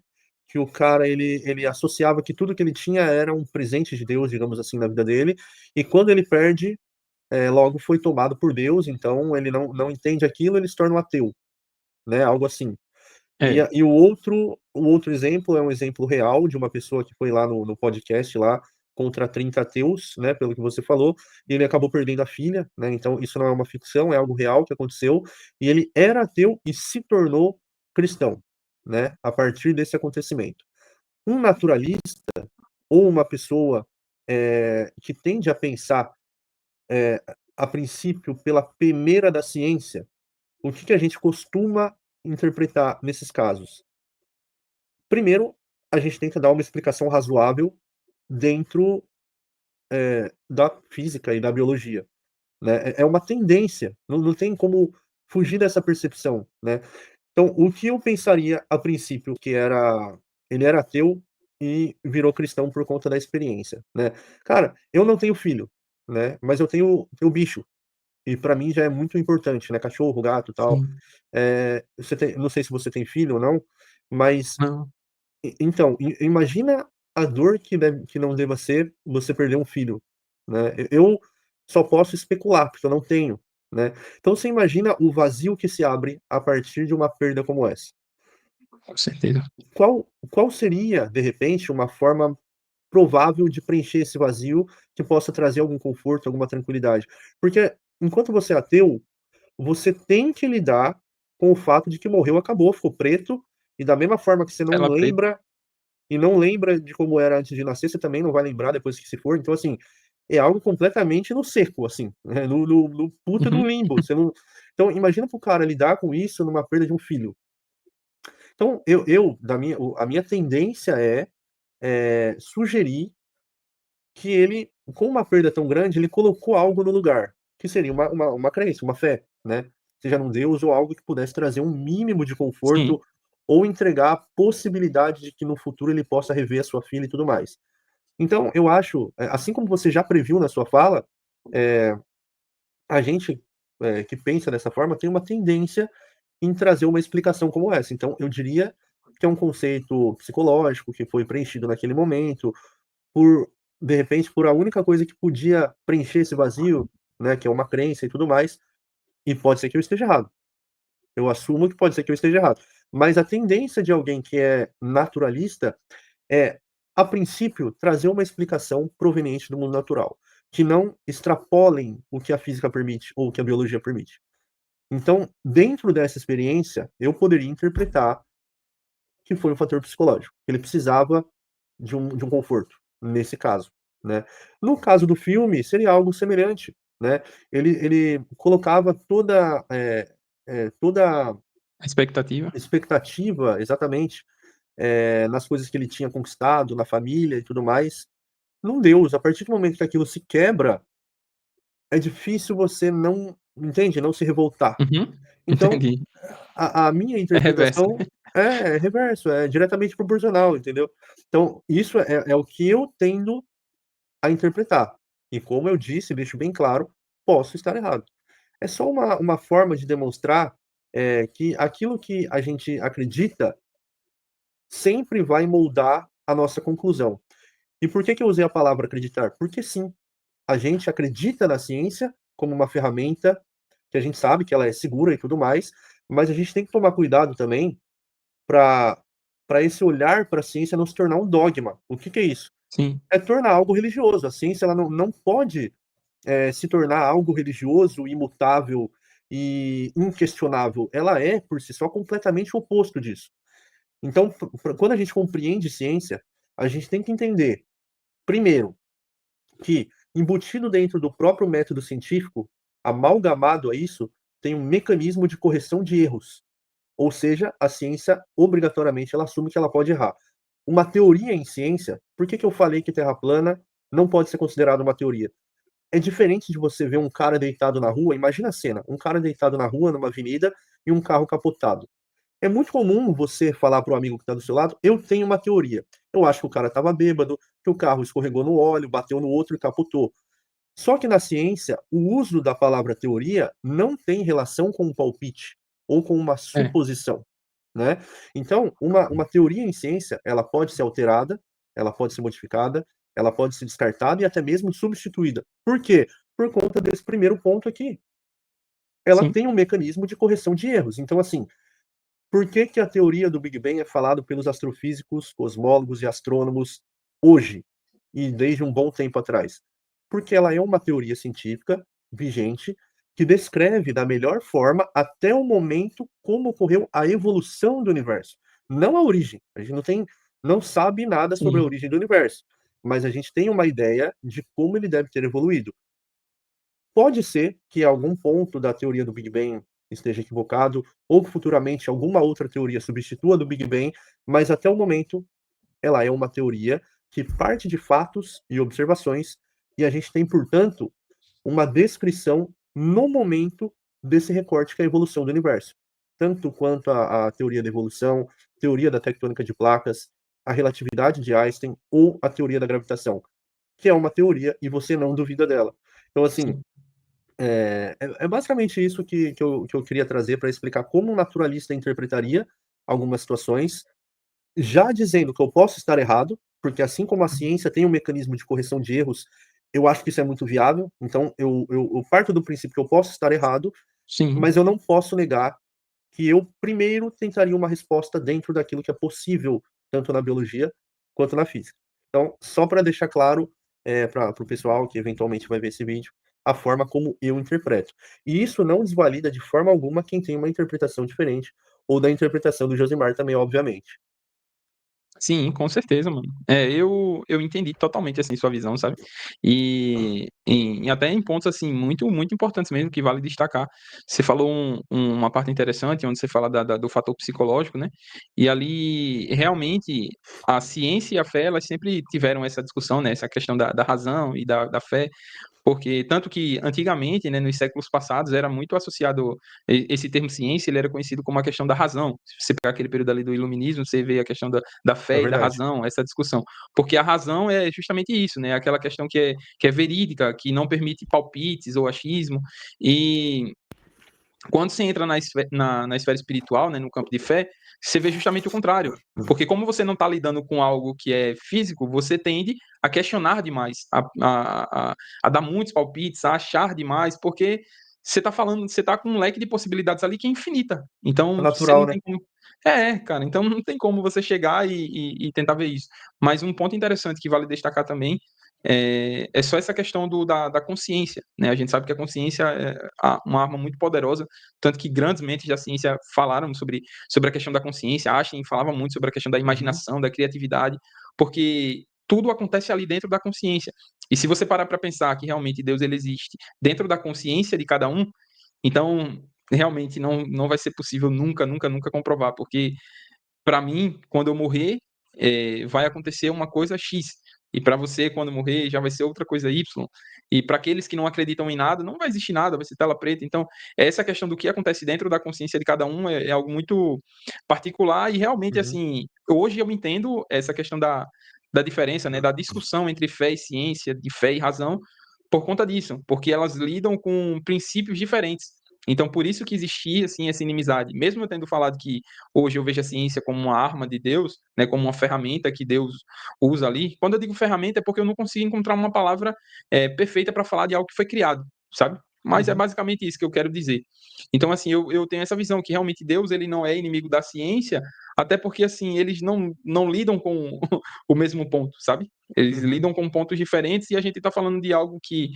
Que o cara ele associava que tudo que ele tinha era um presente de Deus, digamos assim, na vida dele, e quando ele perde, logo foi tomado por Deus, então ele não entende aquilo, ele se torna um ateu, né? Algo assim. É, E o outro exemplo é um exemplo real de uma pessoa que foi lá no podcast lá contra 30 ateus, né, pelo que você falou, e ele acabou perdendo a filha, né? Então isso não é uma ficção, é algo real que aconteceu, e ele era ateu e se tornou cristão, né, a partir desse acontecimento. Um naturalista ou uma pessoa que tende a pensar a princípio pela peneira da ciência, o que que a gente costuma interpretar nesses casos? Primeiro, a gente tenta dar uma explicação razoável dentro, da física e da biologia, né. É uma tendência, não tem como fugir dessa percepção, né. Então, o que eu pensaria a princípio que era ele era ateu e virou cristão por conta da experiência, né. Cara, eu não tenho filho, né, mas eu tenho bicho, e pra mim já é muito importante, né, cachorro, gato, tal. sim. Você tem não sei se você tem filho ou não, mas Não, então, imagina a dor que não deva ser você perder um filho, né. Eu só posso especular, porque eu não tenho, né. Então você imagina o vazio que se abre a partir de uma perda como essa. com certeza. Qual seria, de repente, uma forma provável de preencher esse vazio que possa trazer algum conforto, alguma tranquilidade? Porque enquanto você é ateu, você tem que lidar com o fato de que morreu, acabou, ficou preto, e da mesma forma que você não Tela preta. lembra e não lembra de como era antes de nascer, você também não vai lembrar depois que se for. Então, assim, é algo completamente no seco, assim, né, no puta do Uhum. limbo. Você não. Então, imagina para o cara lidar com isso numa perda de um filho. Então, a minha tendência sugerir que ele, com uma perda tão grande, ele colocou algo no lugar, que seria uma crença, uma fé, né? Seja num Deus ou algo que pudesse trazer um mínimo de Sim, conforto ou entregar a possibilidade de que no futuro ele possa rever a sua filha e tudo mais. Então, eu acho, assim como você já previu na sua fala, eh, a gente, que pensa dessa forma tem uma tendência em trazer uma explicação como essa. Então, eu diria que é um conceito psicológico que foi preenchido naquele momento, por de repente, por a única coisa que podia preencher esse vazio, né, que é uma crença e tudo mais, e pode ser que eu esteja errado. Eu assumo que pode ser que eu esteja errado. Mas a tendência de alguém que é naturalista é, a princípio, trazer uma explicação proveniente do mundo natural, que não extrapolem o que a física permite ou o que a biologia permite. Então, dentro dessa experiência, eu poderia interpretar que foi um fator psicológico. Ele precisava de um conforto, nesse caso, né. No caso do filme, seria algo semelhante, né. Ele colocava toda a expectativa. expectativa exatamente, nas coisas que ele tinha conquistado, na família e tudo mais, num Deus. A partir do momento que aquilo se quebra, é difícil você não entende, não se revoltar. Uhum, Então, entendi. a minha É reverso, interpretação né. é reverso, é diretamente proporcional, entendeu. Então, isso é o que eu tendo a interpretar. E como eu disse, deixo bem claro, posso estar errado. É só uma forma de demonstrar, que aquilo que a gente acredita sempre vai moldar a nossa conclusão. E por que que eu usei a palavra acreditar? Porque sim, a gente acredita na ciência como uma ferramenta que a gente sabe que ela é segura e tudo mais, mas a gente tem que tomar cuidado também para esse olhar para a ciência não se tornar um dogma. O que que é isso? Sim, É tornar algo religioso. A ciência ela não pode, se tornar algo religioso, imutável e inquestionável. Ela é, por si só, completamente o oposto disso. Então, quando a gente compreende ciência, a gente tem que entender, primeiro, que embutido dentro do próprio método científico, amalgamado a isso, tem um mecanismo de correção de erros. Ou seja, a ciência, obrigatoriamente, ela assume que ela pode errar. Uma teoria em ciência, por que que eu falei que Terra plana não pode ser considerada uma teoria? É diferente de você ver um cara deitado na rua, imagina a cena, um cara deitado na rua, numa avenida, e um carro capotado. É muito comum você falar para o amigo que está do seu lado, eu tenho uma teoria. Eu acho que o cara estava bêbado, que o carro escorregou no óleo, bateu no outro e capotou. Só que na ciência, o uso da palavra teoria não tem relação com um palpite ou com uma É, suposição, né? Então, uma teoria em ciência, ela pode ser alterada, ela pode ser modificada, ela pode ser descartada e até mesmo substituída. Por quê? Por conta desse primeiro ponto aqui. Ela sim, tem um mecanismo de correção de erros. Então, assim, por que que a teoria do Big Bang é falada pelos astrofísicos, cosmólogos e astrônomos hoje e desde um bom tempo atrás? Porque ela é uma teoria científica vigente que descreve da melhor forma até o momento como ocorreu a evolução do universo, não a origem. A gente não sabe nada sobre a sim, origem do universo, mas a gente tem uma ideia de como ele deve ter evoluído. Pode ser que algum ponto da teoria do Big Bang esteja equivocado, ou que futuramente alguma outra teoria substitua a do Big Bang, mas até o momento ela é uma teoria que parte de fatos e observações, e a gente tem, portanto, uma descrição no momento desse recorte que é a evolução do universo. Tanto quanto a teoria da evolução, teoria da tectônica de placas, a relatividade de Einstein ou a teoria da gravitação, que é uma teoria e você não duvida dela. Então, assim, sim. é basicamente isso que eu queria trazer para explicar como um naturalista interpretaria algumas situações, já dizendo que eu posso estar errado, porque assim como a ciência tem um mecanismo de correção de erros, eu acho que isso é muito viável. Então, eu parto do princípio que eu posso estar errado, Sim. mas eu não posso negar que eu primeiro tentaria uma resposta dentro daquilo que é possível, tanto na biologia quanto na física. Então, só para deixar claro para o pessoal que eventualmente vai ver esse vídeo, a forma como eu interpreto. E isso não desvalida de forma alguma quem tem uma interpretação diferente, ou da interpretação do Josimar também, obviamente. Sim, com certeza, mano. Eu entendi totalmente, assim, sua visão, sabe? E até em pontos, assim, muito, muito importantes mesmo, que vale destacar. Você falou uma parte interessante, onde você fala do fator psicológico, né? E ali, realmente, a ciência e a fé, elas sempre tiveram essa discussão, né? Essa questão da razão e da fé. Porque tanto que antigamente, né, nos séculos passados, era muito associado esse termo ciência, ele era conhecido como a questão da razão. Se você pegar aquele período ali do iluminismo, você vê a questão da É fé e da verdade. razão, essa discussão. Porque a razão é justamente isso, né? Aquela questão que é verídica, que não permite palpites ou achismo. E quando você entra na esfera espiritual, né, no campo de fé, você vê justamente o contrário. Porque como você não está lidando com algo que é físico, você tende a questionar demais, a dar muitos palpites, a achar demais, porque você está falando, você está com um leque de possibilidades ali que é infinita. É Então, você natural, não né? tem como. Cara, então não tem como você chegar e tentar ver isso. Mas um ponto interessante que vale destacar também é só essa questão da consciência, né? A gente sabe que a consciência é uma arma muito poderosa, tanto que grandes mentes da ciência falaram sobre a questão da consciência, Einstein falava muito sobre a questão da Uhum, imaginação, da criatividade, porque tudo acontece ali dentro da consciência. E se você parar para pensar que realmente Deus ele existe dentro da consciência de cada um, então realmente não vai ser possível nunca, nunca, nunca comprovar, porque para mim, quando eu morrer, vai acontecer uma coisa X. E para você, quando morrer, já vai ser outra coisa Y. E para aqueles que não acreditam em nada, não vai existir nada, vai ser tela preta. Então, essa questão do que acontece dentro da consciência de cada um é algo muito particular. E realmente, uhum, assim, hoje eu entendo essa questão da diferença, né, da discussão entre fé e ciência, de fé e razão, por conta disso, porque elas lidam com princípios diferentes. Então, por isso que existia, assim, essa inimizade. Mesmo eu tendo falado que hoje eu vejo a ciência como uma arma de Deus, né, como uma ferramenta que Deus usa ali. Quando eu digo ferramenta é porque eu não consigo encontrar uma palavra perfeita para falar de algo que foi criado, sabe? Mas é uhum, basicamente isso que eu quero dizer. Então, assim, eu tenho essa visão que realmente Deus ele não é inimigo da ciência, até porque, assim, eles não lidam com o mesmo ponto, sabe? Eles uhum. lidam com pontos diferentes e a gente está falando de algo que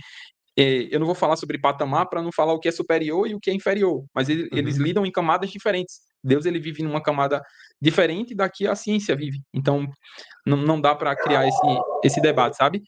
eu não vou falar sobre patamar para não falar o que é superior e o que é inferior, mas eles Uhum. lidam em camadas diferentes. Deus ele vive numa camada diferente da que a ciência vive. Então não dá para criar esse debate, sabe?